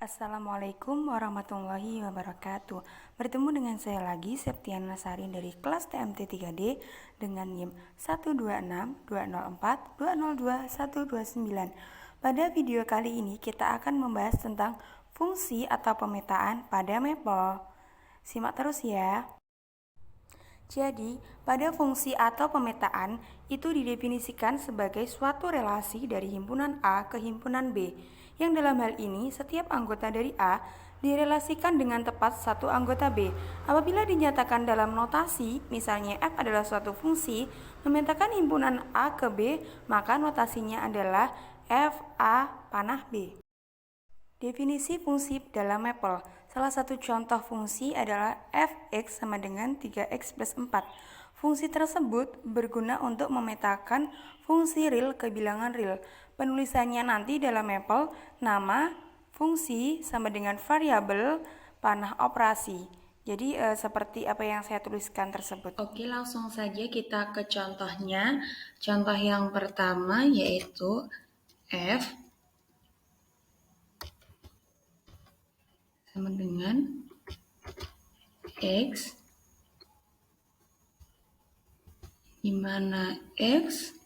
Assalamualaikum warahmatullahi wabarakatuh. Bertemu dengan saya lagi, Septiana Sarin dari kelas TMT 3D dengan NIM 1262042022129. Pada video kali ini kita akan membahas tentang fungsi atau pemetaan pada Maple. Simak terus ya. Jadi, pada fungsi atau pemetaan itu didefinisikan sebagai suatu relasi dari himpunan A ke himpunan B, yang dalam hal ini setiap anggota dari A direlasikan dengan tepat satu anggota B. Apabila dinyatakan dalam notasi, misalnya F adalah suatu fungsi, memetakan himpunan A ke B, maka notasinya adalah F A panah B. Definisi fungsi dalam Maple. Salah satu contoh fungsi adalah f(x) sama dengan 3x plus 4. Fungsi tersebut berguna untuk memetakan fungsi real ke bilangan real. Penulisannya nanti dalam Maple, nama fungsi sama dengan variabel panah operasi. Jadi seperti apa yang saya tuliskan tersebut. Oke, langsung saja kita ke contohnya. Contoh yang pertama yaitu F sama dengan X, di mana X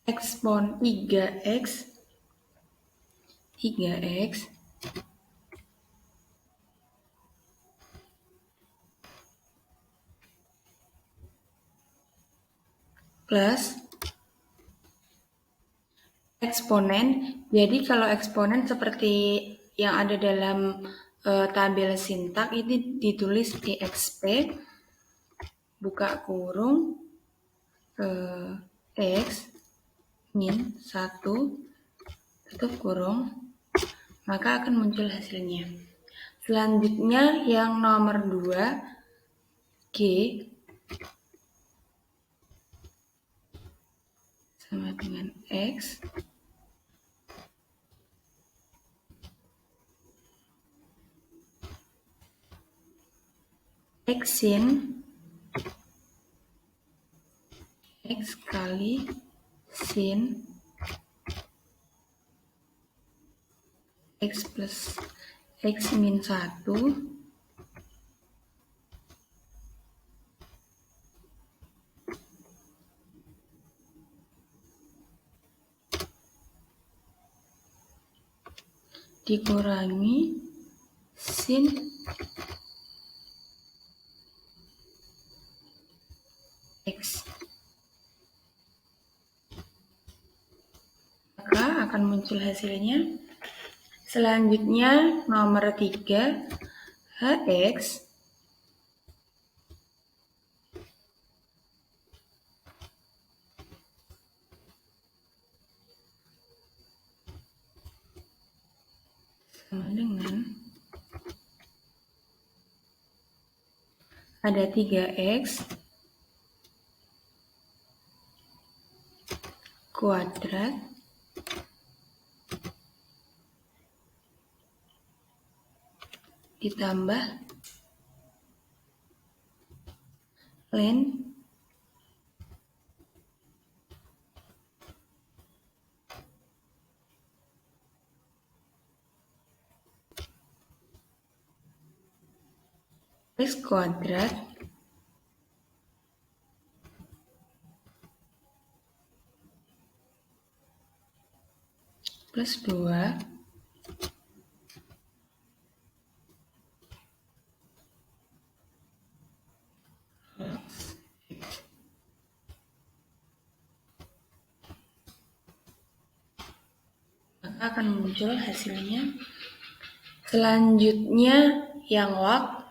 ekspon 3X plus eksponen. Jadi kalau eksponen seperti yang ada dalam tabel sintak ini ditulis exp buka kurung x min 1 tutup kurung, maka akan muncul hasilnya. Selanjutnya yang nomor 2 G sama dengan X sin X kali sin X plus X min 1 dikurangi sin X. Maka akan muncul hasilnya. Selanjutnya nomor 3 HX sama dengan ada 3X kuadrat ditambah len X kuadrat plus 2 maka akan muncul hasilnya. Selanjutnya yang log.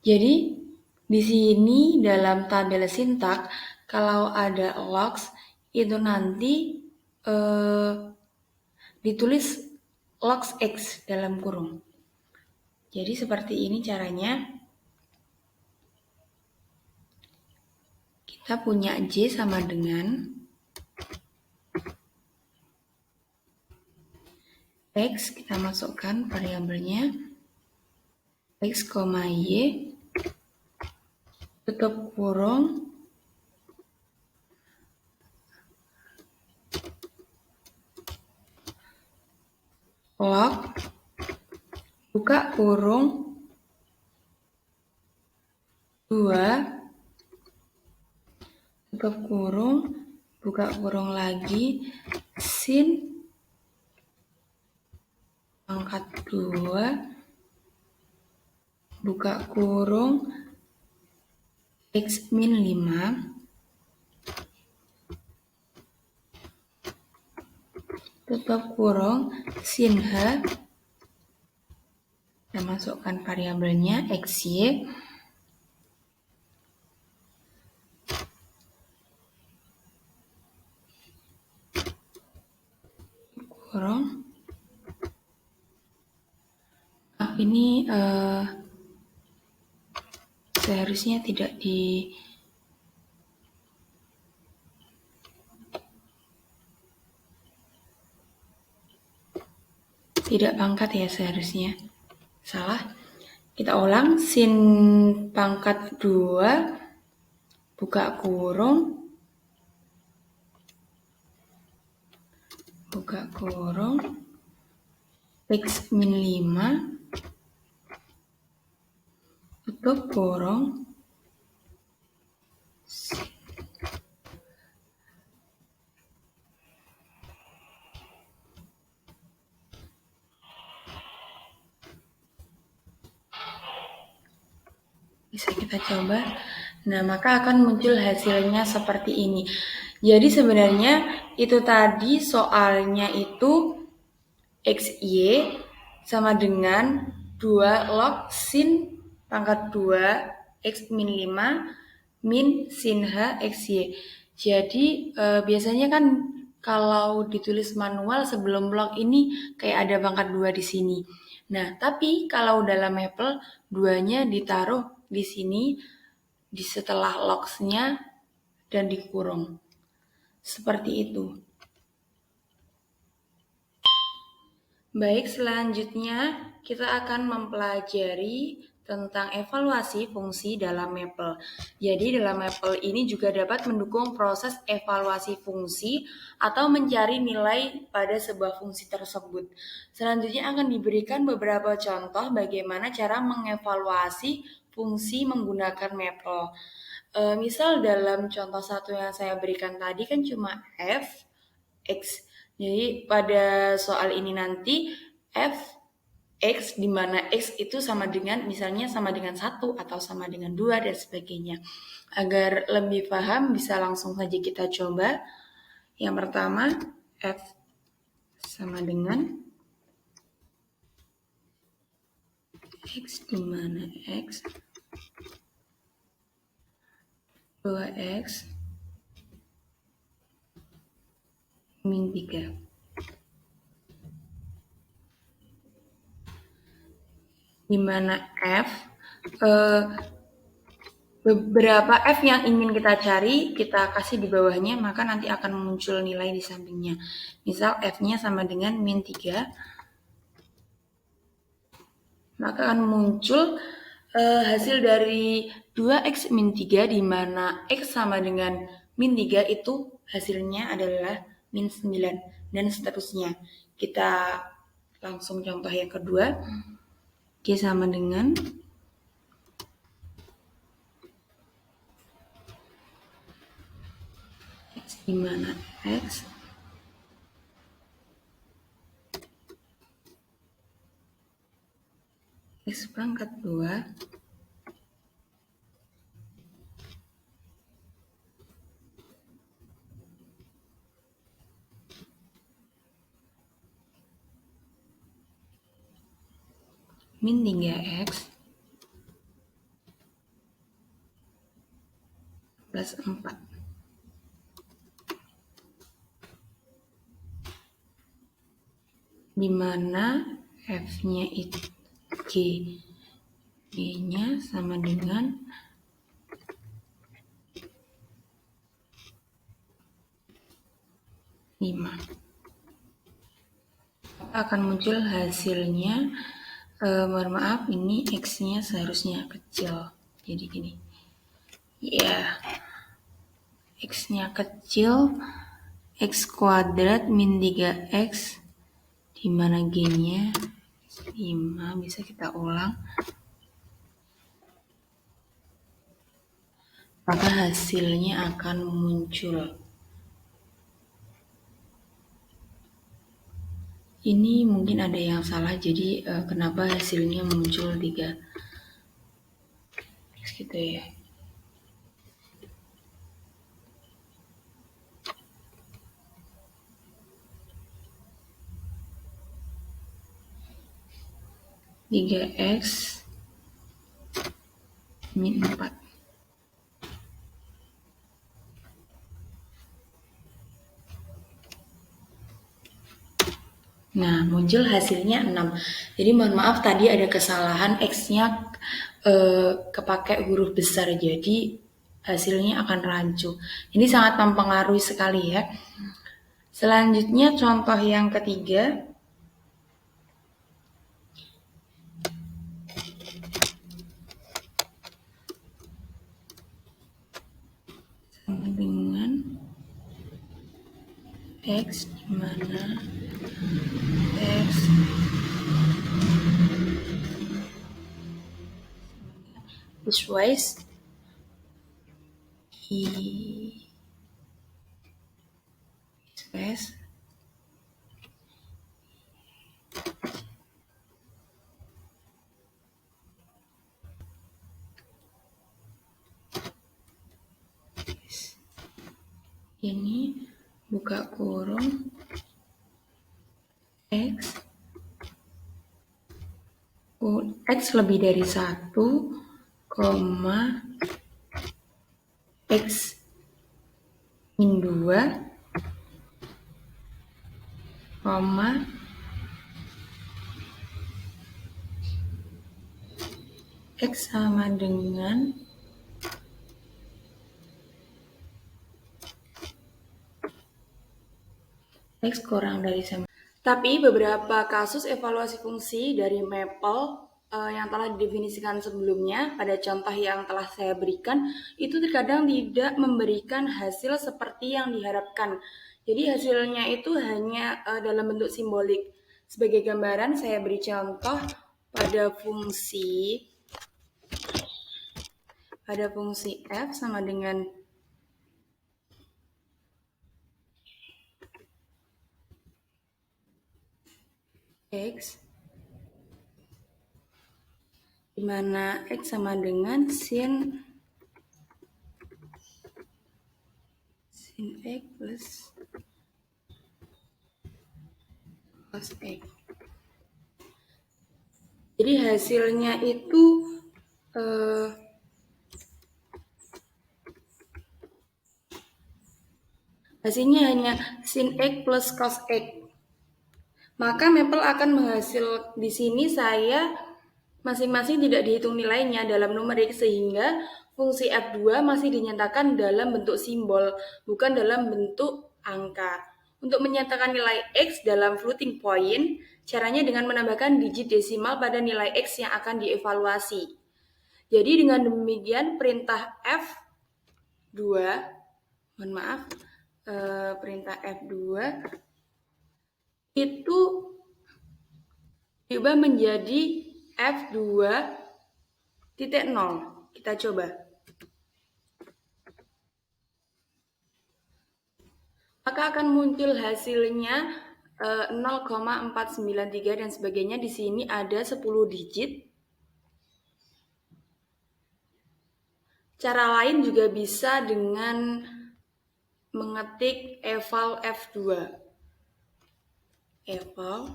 Jadi di sini dalam tabel sintak kalau ada logs itu nanti ditulis logs X dalam kurung. Jadi seperti ini caranya. Kita punya J sama dengan X, kita masukkan variabelnya X, Y, tutup kurung, log buka kurung 2 tutup kurung, buka kurung lagi, sin pangkat 2 buka kurung X min 5 tutup kurung sin H, kita masukkan variabelnya XY, kurung, ini seharusnya tidak pangkat ya, seharusnya salah. Kita ulang, sin pangkat 2 buka kurung X min 5 tutup kurung bisa kita coba. Nah, maka akan muncul hasilnya seperti ini. Jadi sebenarnya itu tadi soalnya itu XY sama dengan 2 log sin pangkat 2 X min 5 min sin H XY. Jadi biasanya kan kalau ditulis manual sebelum log ini kayak ada pangkat 2 di sini. Nah, tapi kalau dalam Maple 2-nya ditaruh di sini di setelah logs-nya dan dikurung. Seperti itu. Baik, selanjutnya kita akan mempelajari tentang evaluasi fungsi dalam Maple. Jadi dalam Maple ini juga dapat mendukung proses evaluasi fungsi atau mencari nilai pada sebuah fungsi tersebut. Selanjutnya akan diberikan beberapa contoh bagaimana cara mengevaluasi fungsi menggunakan Maple. Misal dalam contoh 1 yang saya berikan tadi kan cuma f, x. Jadi pada soal ini nanti f X di mana X itu sama dengan misalnya sama dengan 1 atau sama dengan 2 dan sebagainya. Agar lebih paham bisa langsung saja kita coba. Yang pertama F sama dengan X di mana X 2X min 3. Di mana F beberapa F yang ingin kita cari, kita kasih di bawahnya, maka nanti akan muncul nilai di sampingnya. Misal F-nya sama dengan min 3, maka akan muncul hasil dari 2X min 3, di mana X sama dengan min 3 itu hasilnya adalah min 9, dan seterusnya. Kita langsung contoh yang kedua. G sama dengan X di mana X pangkat 2 min 3X plus 4. Di mana F-nya itu G-nya sama dengan 5. Akan muncul hasilnya, mohon maaf ini X-nya seharusnya kecil, jadi gini ya, X-nya kecil, X kuadrat min 3X di mana G-nya 5, bisa kita ulang. Maka hasilnya akan muncul. Ini mungkin ada yang salah, jadi kenapa hasilnya muncul 3 gitu ya. Tiga X min 4. Nah, muncul hasilnya 6. Jadi mohon maaf tadi ada kesalahan, X-nya kepake huruf besar, jadi hasilnya akan rancu. Ini sangat mempengaruhi sekali ya. Selanjutnya contoh yang ketiga. Dengan X dimana X piecewise piecewise ini buka kurung X lebih dari 1, X min 2, X sama dengan X kurang dari sama. Tapi beberapa kasus evaluasi fungsi dari Maple yang telah didefinisikan sebelumnya pada contoh yang telah saya berikan itu terkadang tidak memberikan hasil seperti yang diharapkan. Jadi hasilnya itu hanya dalam bentuk simbolik. Sebagai gambaran saya beri contoh pada fungsi f sama dengan X, di mana X sama dengan sin X plus cos X. Jadi hasilnya itu hasilnya hanya sin X plus cos X. Maka Maple akan menghasil di sini saya masing-masing tidak dihitung nilainya dalam numerik sehingga fungsi F2 masih dinyatakan dalam bentuk simbol, bukan dalam bentuk angka. Untuk menyatakan nilai X dalam floating point, caranya dengan menambahkan digit desimal pada nilai X yang akan dievaluasi. Jadi dengan demikian perintah F2, perintah F2 itu diubah menjadi F2.0. Kita coba. Maka akan muncul hasilnya 0,493 dan sebagainya. Di sini ada 10 digit. Cara lain juga bisa dengan mengetik eval F2. Eval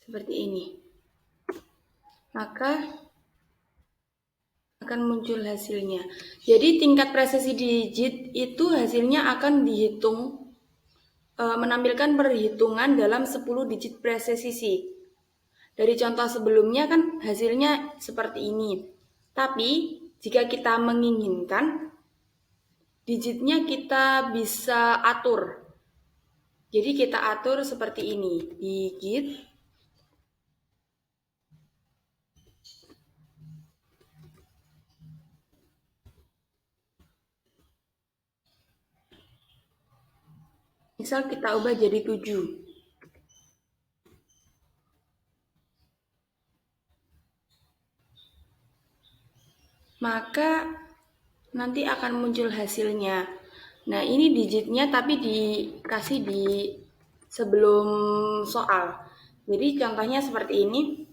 seperti ini. Maka akan muncul hasilnya. Jadi tingkat presisi digit itu hasilnya akan dihitung, menampilkan perhitungan dalam 10 digit presisi. Dari contoh sebelumnya kan hasilnya seperti ini. Tapi jika kita menginginkan, digitnya kita bisa atur. Jadi kita atur seperti ini, digit Misal kita ubah jadi 7. Maka nanti akan muncul hasilnya. Nah, ini digitnya tapi dikasih di sebelum soal. Jadi contohnya seperti ini.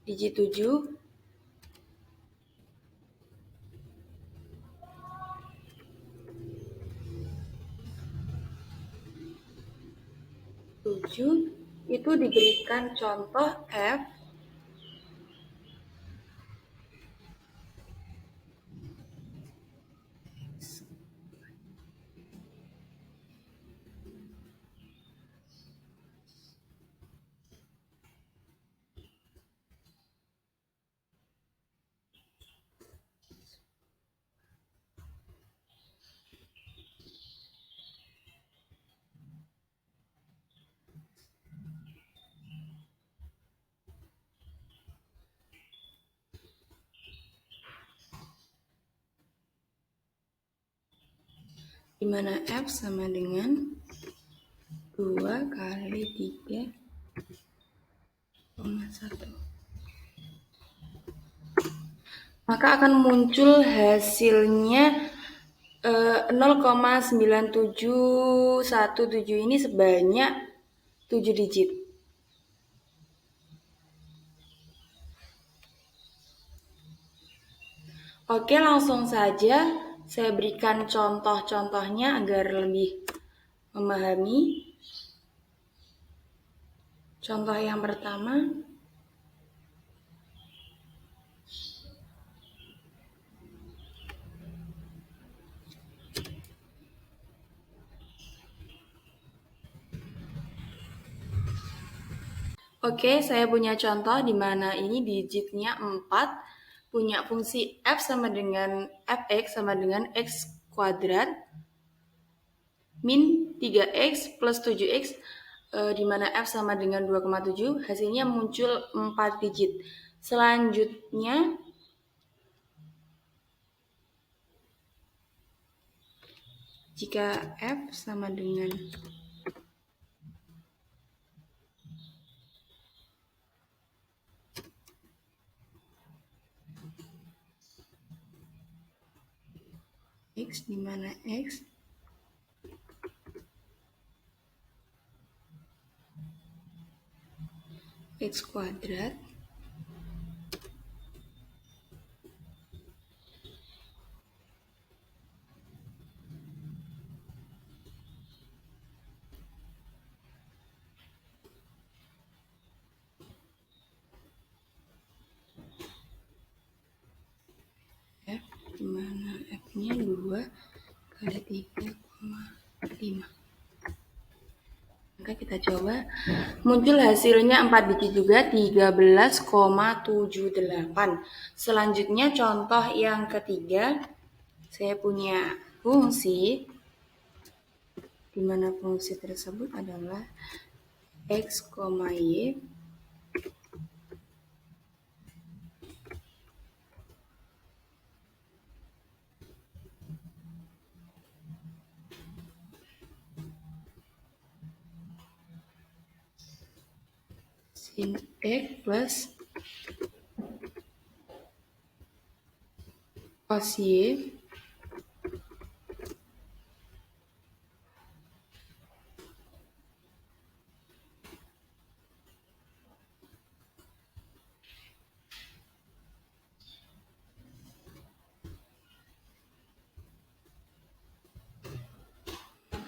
Digit 7. 7 itu diberikan contoh F di mana F sama dengan 2 kali 3,1. Maka akan muncul hasilnya 0,9717 ini sebanyak 7 digit. Oke, langsung saja saya berikan contoh-contohnya agar lebih memahami. Contoh yang pertama, oke, saya punya contoh di mana ini digitnya 4, punya fungsi f sama dengan fx sama dengan x kuadrat, min 3x plus 7x, di mana f sama dengan 2,7, hasilnya muncul 4 digit. Selanjutnya, jika f sama dengan x, di mana x kuadrat f, di mana f-nya 2 kali 3,5. Maka kita coba, muncul hasilnya 4 digit juga, 13,78. Selanjutnya contoh yang ketiga, saya punya fungsi, di mana fungsi tersebut adalah x, y, sin x plus cos y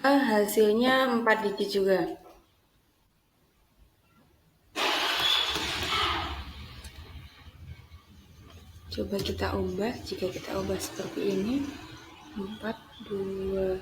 hasilnya 4 digit juga. Coba kita ubah, jika kita ubah seperti ini, 4, 2,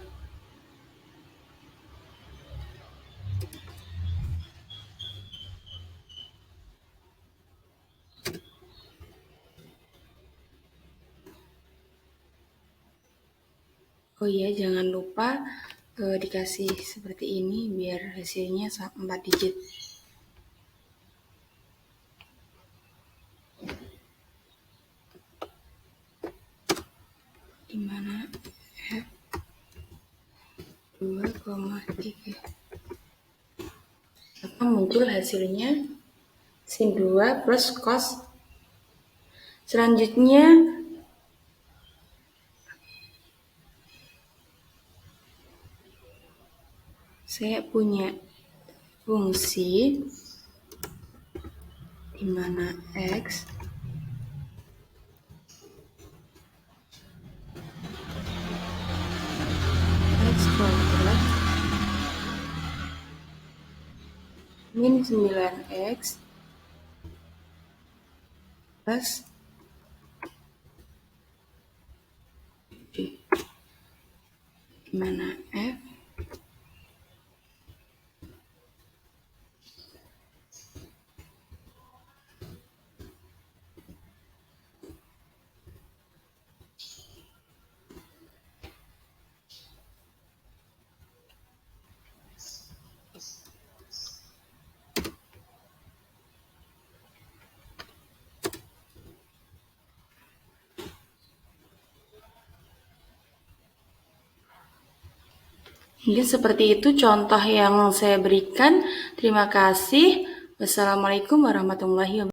oh iya, jangan lupa dikasih seperti ini biar hasilnya 4 digit. Di mana f 2,5 3, maka muncul hasilnya sin 2 plus cos. Selanjutnya saya punya fungsi di mana X kuadrat min 9X plus di mana F Mungkin seperti itu contoh yang saya berikan. Terima kasih. Wassalamualaikum warahmatullahi wabarakatuh.